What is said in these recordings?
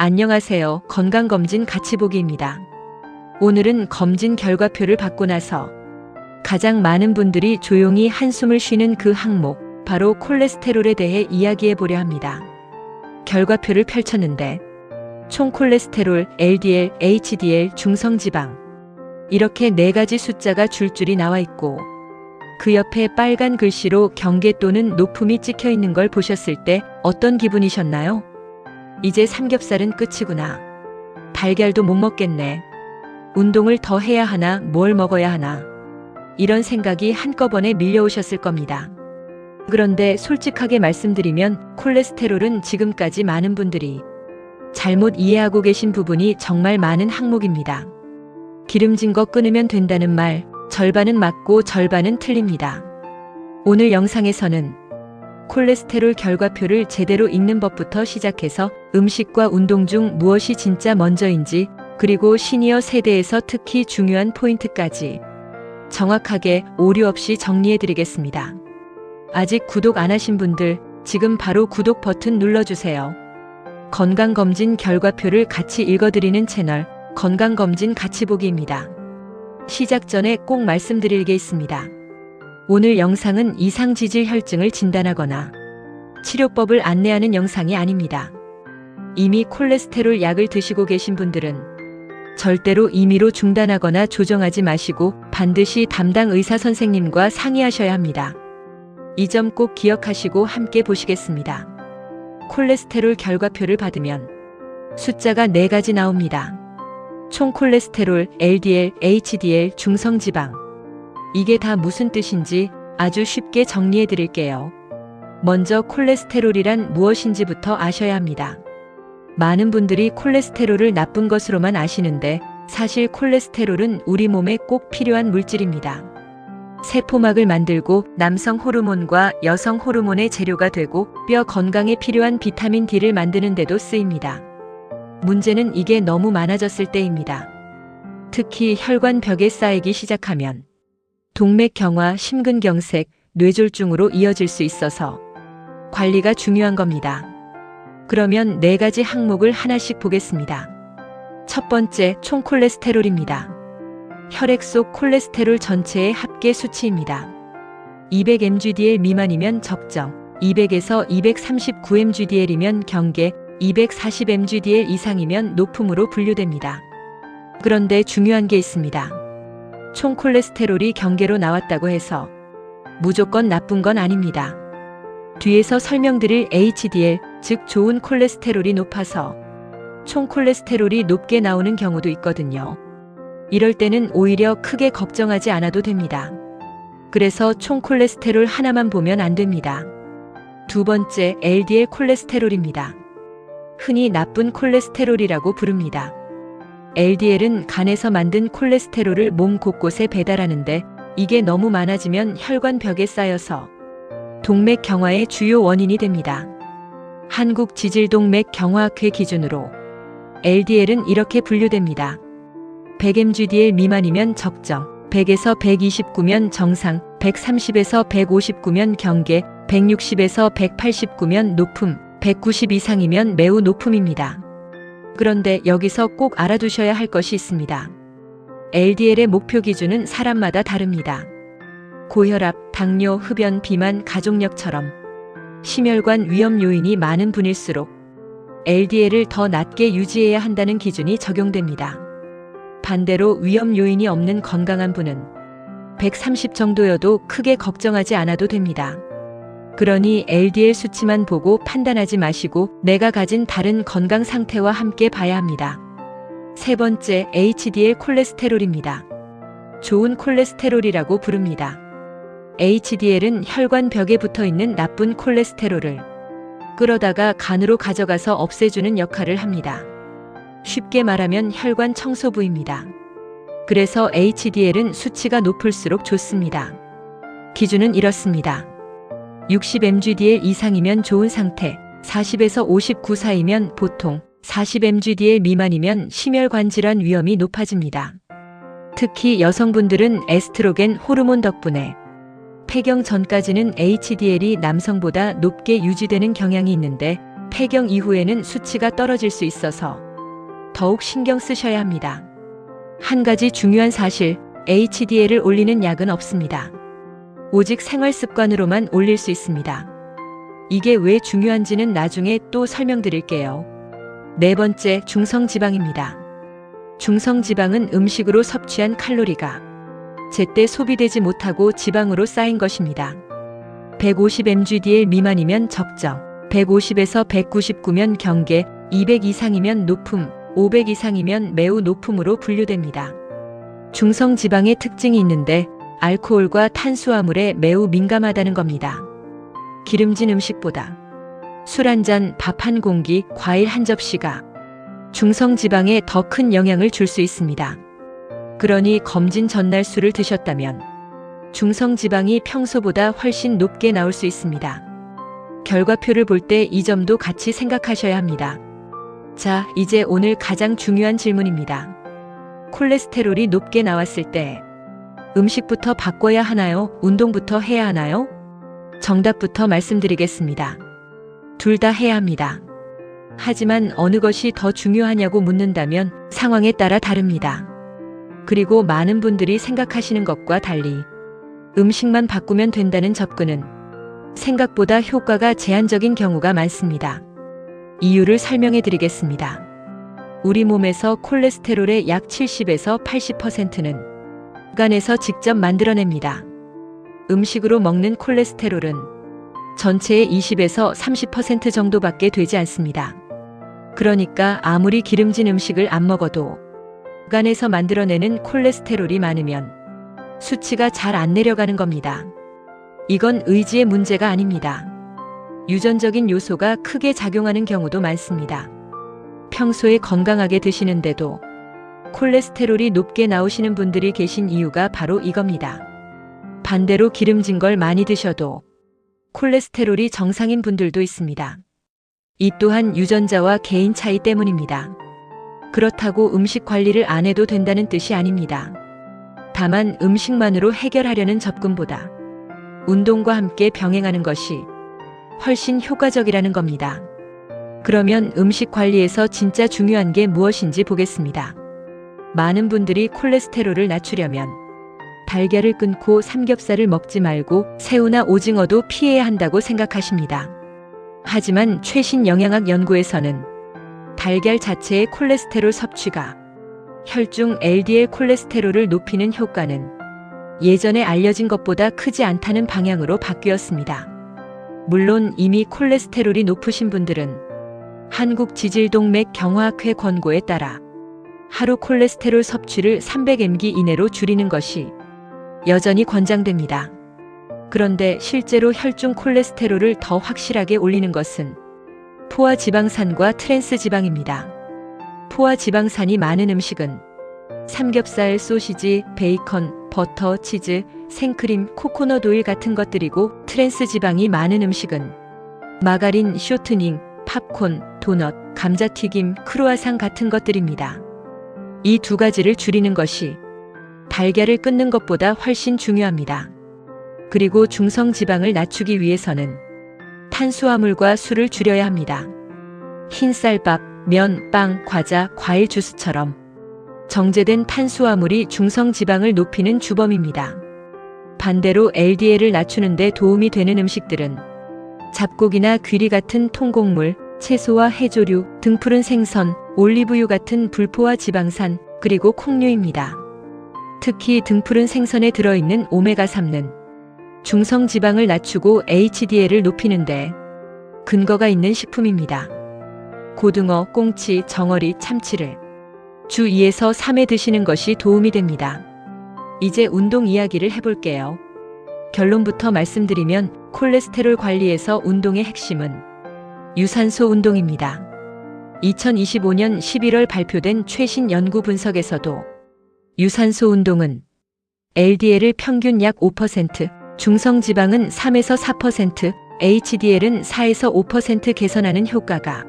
안녕하세요. 건강검진 같이 보기입니다. 오늘은 검진 결과표를 받고 나서 가장 많은 분들이 조용히 한숨을 쉬는 그 항목, 바로 콜레스테롤에 대해 이야기해 보려 합니다. 결과표를 펼쳤는데 총 콜레스테롤, LDL, HDL, 중성지방 이렇게 4가지 숫자가 줄줄이 나와 있고 그 옆에 빨간 글씨로 경계 또는 높음이 찍혀 있는 걸 보셨을 때 어떤 기분이셨나요? 이제 삼겹살은 끝이구나. 달걀도 못 먹겠네. 운동을 더 해야 하나, 뭘 먹어야 하나. 이런 생각이 한꺼번에 밀려오셨을 겁니다. 그런데 솔직하게 말씀드리면 콜레스테롤은 지금까지 많은 분들이 잘못 이해하고 계신 부분이 정말 많은 항목입니다. 기름진 거 끊으면 된다는 말, 절반은 맞고 절반은 틀립니다. 오늘 영상에서는 콜레스테롤 결과표를 제대로 읽는 법부터 시작해서 음식과 운동 중 무엇이 진짜 먼저인지, 그리고 시니어 세대에서 특히 중요한 포인트까지 정확하게 오류 없이 정리해드리겠습니다. 아직 구독 안 하신 분들 지금 바로 구독 버튼 눌러주세요. 건강검진 결과표를 같이 읽어드리는 채널 건강검진 같이 보기입니다. 시작 전에 꼭 말씀드릴 게 있습니다. 오늘 영상은 이상지질 혈증을 진단하거나 치료법을 안내하는 영상이 아닙니다. 이미 콜레스테롤 약을 드시고 계신 분들은 절대로 임의로 중단하거나 조정하지 마시고 반드시 담당 의사 선생님과 상의하셔야 합니다. 이 점 꼭 기억하시고 함께 보시겠습니다. 콜레스테롤 결과표를 받으면 숫자가 4가지 나옵니다. 총 콜레스테롤, LDL, HDL, 중성지방. 이게 다 무슨 뜻인지 아주 쉽게 정리해 드릴게요. 먼저 콜레스테롤이란 무엇인지부터 아셔야 합니다. 많은 분들이 콜레스테롤을 나쁜 것으로만 아시는데 사실 콜레스테롤은 우리 몸에 꼭 필요한 물질입니다. 세포막을 만들고 남성 호르몬과 여성 호르몬의 재료가 되고 뼈 건강에 필요한 비타민 D를 만드는 데도 쓰입니다. 문제는 이게 너무 많아졌을 때입니다. 특히 혈관벽에 쌓이기 시작하면 동맥경화, 심근경색, 뇌졸중으로 이어질 수 있어서 관리가 중요한 겁니다. 그러면 4가지 항목을 하나씩 보겠습니다. 첫 번째, 총 콜레스테롤입니다. 혈액 속 콜레스테롤 전체의 합계 수치입니다. 200mgdl 미만이면 적정, 200에서 239mgdl이면 경계, 240mgdl 이상이면 높음으로 분류됩니다. 그런데 중요한 게 있습니다. 총 콜레스테롤이 경계로 나왔다고 해서 무조건 나쁜 건 아닙니다. 뒤에서 설명드릴 HDL, 즉 좋은 콜레스테롤이 높아서 총 콜레스테롤이 높게 나오는 경우도 있거든요. 이럴 때는 오히려 크게 걱정하지 않아도 됩니다. 그래서 총 콜레스테롤 하나만 보면 안 됩니다. 두 번째, LDL 콜레스테롤입니다. 흔히 나쁜 콜레스테롤이라고 부릅니다. LDL은 간에서 만든 콜레스테롤을 몸 곳곳에 배달하는데 이게 너무 많아지면 혈관벽에 쌓여서 동맥경화의 주요 원인이 됩니다. 한국지질동맥경화학회 기준으로 LDL은 이렇게 분류됩니다. 100mgdl 미만이면 적정, 100에서 129면 정상, 130에서 159면 경계, 160에서 189면 높음, 190 이상이면 매우 높음입니다. 그런데 여기서 꼭 알아두셔야 할 것이 있습니다. LDL의 목표 기준은 사람마다 다릅니다. 고혈압, 당뇨, 흡연, 비만, 가족력처럼 심혈관 위험 요인이 많은 분일수록 LDL을 더 낮게 유지해야 한다는 기준이 적용됩니다. 반대로 위험 요인이 없는 건강한 분은 130 정도여도 크게 걱정하지 않아도 됩니다. 그러니 LDL 수치만 보고 판단하지 마시고 내가 가진 다른 건강 상태와 함께 봐야 합니다. 세 번째, HDL 콜레스테롤입니다. 좋은 콜레스테롤이라고 부릅니다. HDL은 혈관벽에 붙어있는 나쁜 콜레스테롤을 끌어다가 간으로 가져가서 없애주는 역할을 합니다. 쉽게 말하면 혈관 청소부입니다. 그래서 HDL은 수치가 높을수록 좋습니다. 기준은 이렇습니다. 60mgdl 이상이면 좋은 상태, 40에서 59 사이면 보통, 40mgdl 미만이면 심혈관 질환 위험이 높아집니다. 특히 여성분들은 에스트로겐 호르몬 덕분에 폐경 전까지는 HDL이 남성보다 높게 유지되는 경향이 있는데 폐경 이후에는 수치가 떨어질 수 있어서 더욱 신경 쓰셔야 합니다. 한 가지 중요한 사실, HDL을 올리는 약은 없습니다. 오직 생활 습관으로만 올릴 수 있습니다. 이게 왜 중요한지는 나중에 또 설명드릴게요. 네 번째, 중성지방입니다. 중성지방은 음식으로 섭취한 칼로리가 제때 소비되지 못하고 지방으로 쌓인 것입니다. 150mgdl 미만이면 적정, 150에서 199면 경계, 200 이상이면 높음, 500 이상이면 매우 높음으로 분류됩니다. 중성지방의 특징이 있는데 알코올과 탄수화물에 매우 민감하다는 겁니다. 기름진 음식보다 술 한 잔, 밥 한 공기, 과일 한 접시가 중성지방에 더 큰 영향을 줄 수 있습니다. 그러니 검진 전날 술을 드셨다면 중성지방이 평소보다 훨씬 높게 나올 수 있습니다. 결과표를 볼 때 이 점도 같이 생각하셔야 합니다. 자, 이제 오늘 가장 중요한 질문입니다. 콜레스테롤이 높게 나왔을 때 음식부터 바꿔야 하나요? 운동부터 해야 하나요? 정답부터 말씀드리겠습니다. 둘 다 해야 합니다. 하지만 어느 것이 더 중요하냐고 묻는다면 상황에 따라 다릅니다. 그리고 많은 분들이 생각하시는 것과 달리 음식만 바꾸면 된다는 접근은 생각보다 효과가 제한적인 경우가 많습니다. 이유를 설명해 드리겠습니다. 우리 몸에서 콜레스테롤의 약 70에서 80%는 간에서 직접 만들어냅니다. 음식으로 먹는 콜레스테롤은 전체의 20에서 30% 정도밖에 되지 않습니다. 그러니까 아무리 기름진 음식을 안 먹어도 간에서 만들어내는 콜레스테롤이 많으면 수치가 잘 안 내려가는 겁니다. 이건 의지의 문제가 아닙니다. 유전적인 요소가 크게 작용하는 경우도 많습니다. 평소에 건강하게 드시는데도 콜레스테롤이 높게 나오시는 분들이 계신 이유가 바로 이겁니다. 반대로 기름진 걸 많이 드셔도 콜레스테롤이 정상인 분들도 있습니다. 이 또한 유전자와 개인 차이 때문입니다. 그렇다고 음식 관리를 안 해도 된다는 뜻이 아닙니다. 다만 음식만으로 해결하려는 접근보다 운동과 함께 병행하는 것이 훨씬 효과적이라는 겁니다. 그러면 음식 관리에서 진짜 중요한 게 무엇인지 보겠습니다. 많은 분들이 콜레스테롤을 낮추려면 달걀을 끊고 삼겹살을 먹지 말고 새우나 오징어도 피해야 한다고 생각하십니다. 하지만 최신 영양학 연구에서는 달걀 자체의 콜레스테롤 섭취가 혈중 LDL 콜레스테롤을 높이는 효과는 예전에 알려진 것보다 크지 않다는 방향으로 바뀌었습니다. 물론 이미 콜레스테롤이 높으신 분들은 한국지질동맥경화학회 권고에 따라 하루 콜레스테롤 섭취를 300mg 이내로 줄이는 것이 여전히 권장됩니다. 그런데 실제로 혈중 콜레스테롤을 더 확실하게 올리는 것은 포화지방산과 트랜스지방입니다. 포화지방산이 많은 음식은 삼겹살, 소시지, 베이컨, 버터, 치즈, 생크림, 코코넛 오일 같은 것들이고 트랜스지방이 많은 음식은 마가린, 쇼트닝, 팝콘, 도넛, 감자튀김, 크루아상 같은 것들입니다. 이 두 가지를 줄이는 것이 달걀을 끊는 것보다 훨씬 중요합니다. 그리고 중성지방을 낮추기 위해서는 탄수화물과 술을 줄여야 합니다. 흰쌀밥, 면, 빵, 과자, 과일 주스처럼 정제된 탄수화물이 중성지방을 높이는 주범입니다. 반대로 LDL을 낮추는 데 도움이 되는 음식들은 잡고기나 귀리 같은 통곡물, 채소와 해조류, 등푸른 생선, 올리브유 같은 불포화 지방산, 그리고 콩류입니다. 특히 등푸른 생선에 들어있는 오메가3는 중성지방을 낮추고 HDL을 높이는데 근거가 있는 식품입니다. 고등어, 꽁치, 정어리, 참치를 주 2에서 3회 드시는 것이 도움이 됩니다. 이제 운동 이야기를 해볼게요. 결론부터 말씀드리면 콜레스테롤 관리에서 운동의 핵심은 유산소 운동입니다. 2025년 11월 발표된 최신 연구 분석에서도 유산소 운동은 LDL을 평균 약 5%, 중성지방은 3에서 4%, HDL은 4에서 5% 개선하는 효과가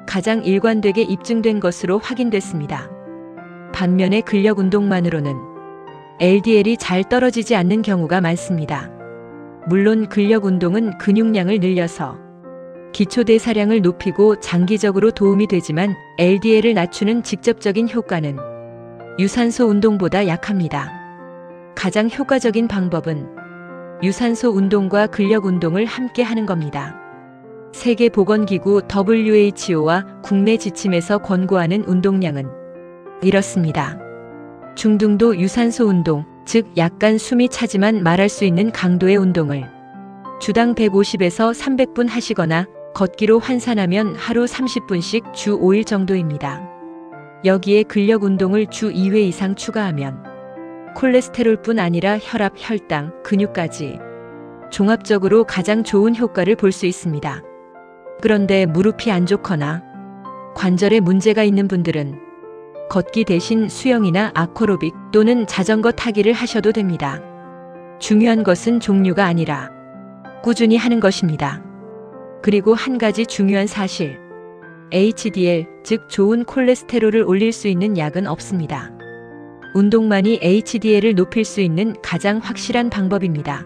가장 일관되게 입증된 것으로 확인됐습니다. 반면에 근력 운동만으로는 LDL이 잘 떨어지지 않는 경우가 많습니다. 물론 근력 운동은 근육량을 늘려서 기초대사량을 높이고 장기적으로 도움이 되지만 LDL을 낮추는 직접적인 효과는 유산소 운동보다 약합니다. 가장 효과적인 방법은 유산소 운동과 근력 운동을 함께 하는 겁니다. 세계보건기구 WHO와 국내 지침에서 권고하는 운동량은 이렇습니다. 중등도 유산소 운동, 즉 약간 숨이 차지만 말할 수 있는 강도의 운동을 주당 150에서 300분 하시거나 걷기로 환산하면 하루 30분씩 주 5일 정도입니다. 여기에 근력 운동을 주 2회 이상 추가하면 콜레스테롤뿐 아니라 혈압, 혈당, 근육까지 종합적으로 가장 좋은 효과를 볼 수 있습니다. 그런데 무릎이 안 좋거나 관절에 문제가 있는 분들은 걷기 대신 수영이나 아쿠아로빅 또는 자전거 타기를 하셔도 됩니다. 중요한 것은 종류가 아니라 꾸준히 하는 것입니다. 그리고 한 가지 중요한 사실, HDL, 즉 좋은 콜레스테롤을 올릴 수 있는 약은 없습니다. 운동만이 HDL을 높일 수 있는 가장 확실한 방법입니다.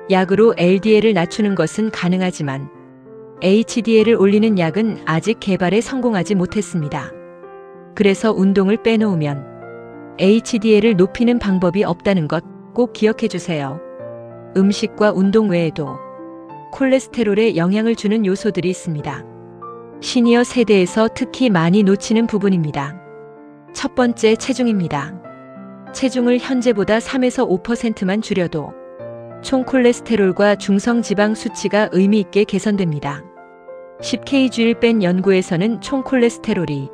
약으로 LDL을 낮추는 것은 가능하지만 HDL을 올리는 약은 아직 개발에 성공하지 못했습니다. 그래서 운동을 빼놓으면 HDL을 높이는 방법이 없다는 것 꼭 기억해 주세요. 음식과 운동 외에도 콜레스테롤에 영향을 주는 요소들이 있습니다. 시니어 세대에서 특히 많이 놓치는 부분입니다. 첫 번째, 체중입니다. 체중을 현재보다 3에서 5%만 줄여도 총 콜레스테롤과 중성지방 수치가 의미 있게 개선됩니다. 10kg를 뺀 연구에서는 총 콜레스테롤이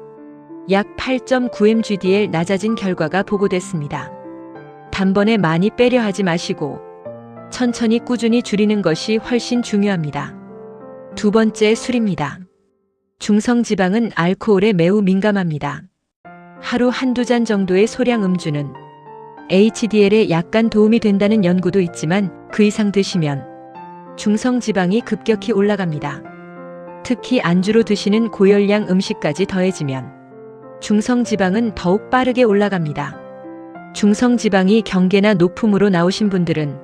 약 8.9mgdl 낮아진 결과가 보고됐습니다. 단번에 많이 빼려 하지 마시고 천천히 꾸준히 줄이는 것이 훨씬 중요합니다. 두 번째, 술입니다. 중성지방은 알코올에 매우 민감합니다. 하루 한두 잔 정도의 소량 음주는 HDL에 약간 도움이 된다는 연구도 있지만 그 이상 드시면 중성지방이 급격히 올라갑니다. 특히 안주로 드시는 고열량 음식까지 더해지면 중성지방은 더욱 빠르게 올라갑니다. 중성지방이 경계나 높음으로 나오신 분들은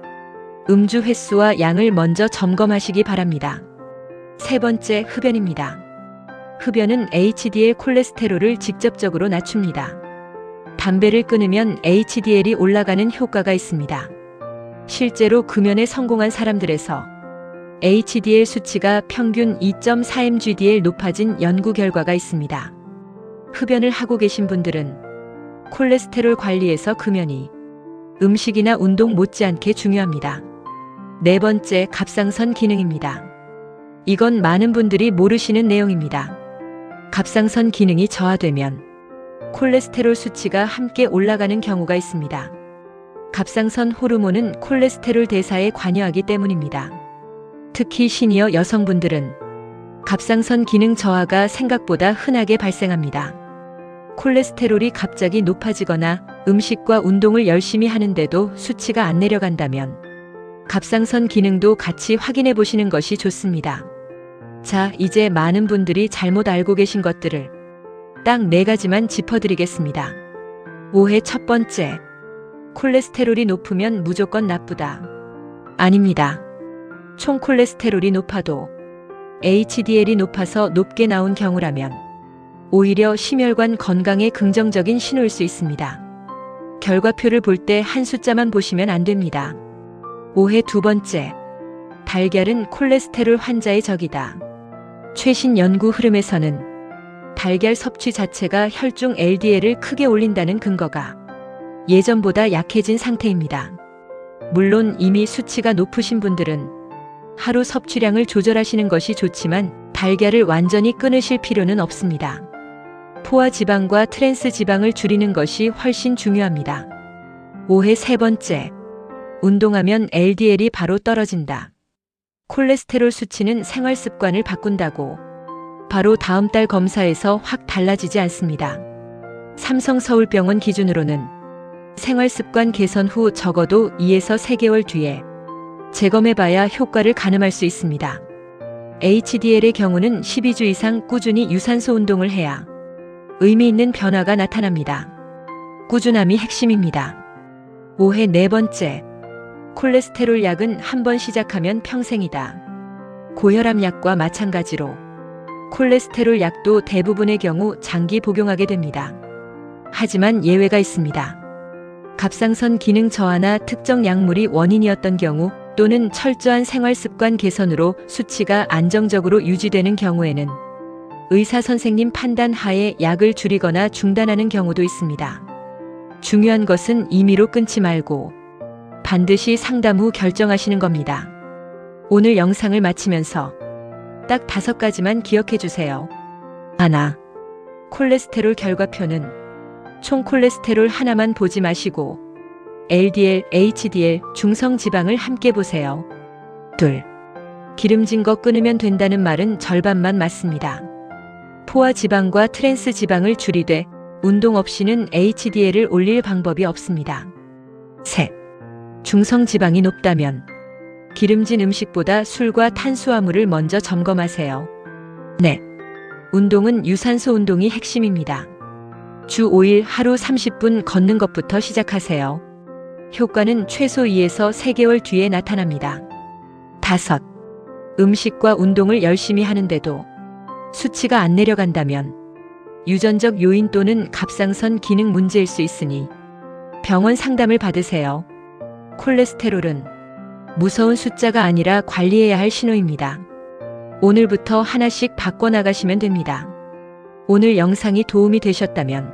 음주 횟수와 양을 먼저 점검하시기 바랍니다. 세 번째, 흡연입니다. 흡연은 HDL 콜레스테롤을 직접적으로 낮춥니다. 담배를 끊으면 HDL이 올라가는 효과가 있습니다. 실제로 금연에 성공한 사람들에서 HDL 수치가 평균 2.4mgdl 높아진 연구 결과가 있습니다. 흡연을 하고 계신 분들은 콜레스테롤 관리에서 금연이 음식이나 운동 못지않게 중요합니다. 네 번째, 갑상선 기능입니다. 이건 많은 분들이 모르시는 내용입니다. 갑상선 기능이 저하되면 콜레스테롤 수치가 함께 올라가는 경우가 있습니다. 갑상선 호르몬은 콜레스테롤 대사에 관여하기 때문입니다. 특히 시니어 여성분들은 갑상선 기능 저하가 생각보다 흔하게 발생합니다. 콜레스테롤이 갑자기 높아지거나 음식과 운동을 열심히 하는데도 수치가 안 내려간다면 갑상선 기능도 같이 확인해 보시는 것이 좋습니다. 자, 이제 많은 분들이 잘못 알고 계신 것들을 딱 4가지만 짚어드리겠습니다. 오해 첫 번째, 콜레스테롤이 높으면 무조건 나쁘다. 아닙니다. 총 콜레스테롤이 높아도 HDL이 높아서 높게 나온 경우라면 오히려 심혈관 건강에 긍정적인 신호일 수 있습니다. 결과표를 볼 때 한 숫자만 보시면 안 됩니다. 오해 두 번째, 달걀은 콜레스테롤 환자의 적이다. 최신 연구 흐름에서는 달걀 섭취 자체가 혈중 LDL을 크게 올린다는 근거가 예전보다 약해진 상태입니다. 물론 이미 수치가 높으신 분들은 하루 섭취량을 조절하시는 것이 좋지만 달걀을 완전히 끊으실 필요는 없습니다. 포화 지방과 트랜스 지방을 줄이는 것이 훨씬 중요합니다. 오해 세 번째, 운동하면 LDL이 바로 떨어진다. 콜레스테롤 수치는 생활 습관을 바꾼다고 바로 다음 달 검사에서 확 달라지지 않습니다. 삼성서울병원 기준으로는 생활 습관 개선 후 적어도 2에서 3개월 뒤에 재검해봐야 효과를 가늠할 수 있습니다. HDL의 경우는 12주 이상 꾸준히 유산소 운동을 해야 의미 있는 변화가 나타납니다. 꾸준함이 핵심입니다. 오해 네 번째, 콜레스테롤 약은 한 번 시작하면 평생이다. 고혈압 약과 마찬가지로 콜레스테롤 약도 대부분의 경우 장기 복용하게 됩니다. 하지만 예외가 있습니다. 갑상선 기능 저하나 특정 약물이 원인이었던 경우 또는 철저한 생활 습관 개선으로 수치가 안정적으로 유지되는 경우에는 의사 선생님 판단 하에 약을 줄이거나 중단하는 경우도 있습니다. 중요한 것은 임의로 끊지 말고 반드시 상담 후 결정하시는 겁니다. 오늘 영상을 마치면서 딱 5가지만 기억해 주세요. 하나, 콜레스테롤 결과표는 총 콜레스테롤 하나만 보지 마시고 LDL, HDL, 중성지방을 함께 보세요. 둘, 기름진 거 끊으면 된다는 말은 절반만 맞습니다. 포화 지방과 트랜스 지방을 줄이되 운동 없이는 HDL을 올릴 방법이 없습니다. 셋, 중성지방이 높다면 기름진 음식보다 술과 탄수화물을 먼저 점검하세요. 넷, 운동은 유산소 운동이 핵심입니다. 주 5일 하루 30분 걷는 것부터 시작하세요. 효과는 최소 2에서 3개월 뒤에 나타납니다. 다섯, 음식과 운동을 열심히 하는데도 수치가 안 내려간다면 유전적 요인 또는 갑상선 기능 문제일 수 있으니 병원 상담을 받으세요. 콜레스테롤은 무서운 숫자가 아니라 관리해야 할 신호입니다. 오늘부터 하나씩 바꿔나가시면 됩니다. 오늘 영상이 도움이 되셨다면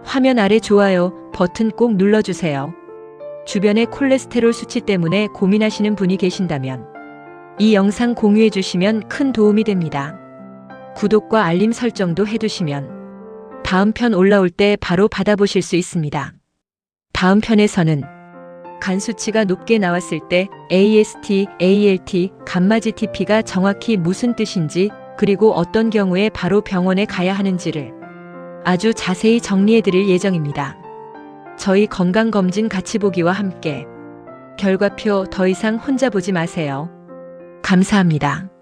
화면 아래 좋아요 버튼 꼭 눌러주세요. 주변에 콜레스테롤 수치 때문에 고민하시는 분이 계신다면 이 영상 공유해 주시면 큰 도움이 됩니다. 구독과 알림 설정도 해두시면 다음 편 올라올 때 바로 받아보실 수 있습니다. 다음 편에서는 간 수치가 높게 나왔을 때 AST, ALT, 감마-GTP가 정확히 무슨 뜻인지 그리고 어떤 경우에 바로 병원에 가야 하는지를 아주 자세히 정리해 드릴 예정입니다. 저희 건강검진 같이 보기와 함께 결과표 더 이상 혼자 보지 마세요. 감사합니다.